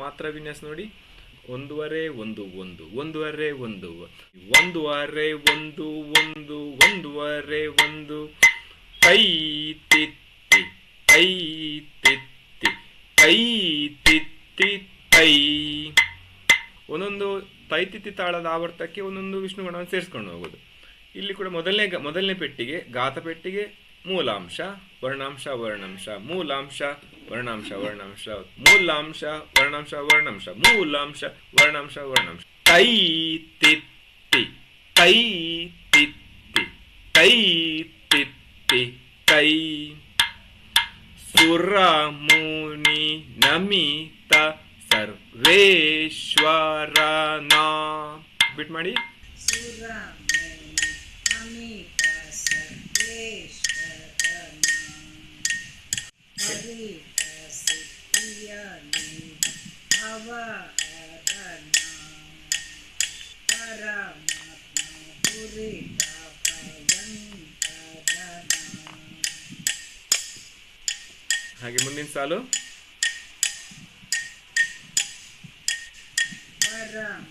ಮಾತ್ರ ವಿನ್ಯಾಸ ನೋಡಿ. ಒಂದೂವರೆ ಒಂದು ಒಂದು ಒಂದೂವರೆ ಒಂದು ಒಂದೂವರೆ ಒಂದು ಒಂದು ಒಂದೂವರೆ ಒಂದು ಕೈ ತಿತ್ತಿ ಕೈ ತಿತ್ತಿ ಕೈ ತಿತ್ತಿ ತೈ. ಒಂದೊಂದು ತೈ ತಿತ್ತಿ ತಾಳದ ಆವರ್ತಕ್ಕೆ ಒಂದೊಂದು ವಿಷ್ಣುಗಣವನ್ನು ಸೇರಿಸ್ಕೊಂಡು ಹೋಗೋದು. ಇಲ್ಲಿ ಕೂಡ ಮೊದಲನೇ ಪೆಟ್ಟಿಗೆ ಗಾತ ಪೆಟ್ಟಿಗೆ ಮೂಲಾಂಶ ವರ್ಣಾಂಶ ವರ್ಣಾಂಶ ಮೂಲಾಂಶ ವರ್ಣಾಂಶ ವರ್ಣಾಂಶ ಮೂಲಾಂಶ ವರ್ಣಾಂಶ ವರ್ಣಾಂಶ ಮೂಲಾಂಶ ವರ್ಣಾಂಶ ವರ್ಣಾಂಶ. ತೈ ತಿತ್ತಿ ತೈ ತಿತ್ತಿ ತೈ ತಿತ್ತಿ ತೈ. ಸುರ ಮುನಿ ನಮಿತ ಸರ್ವೇಶ್ವರನ ಬಿಟ್ ಮಾಡಿ. ಹಾಗೆ ಮುಂದಿನ ಸಾಲು ಪರಮ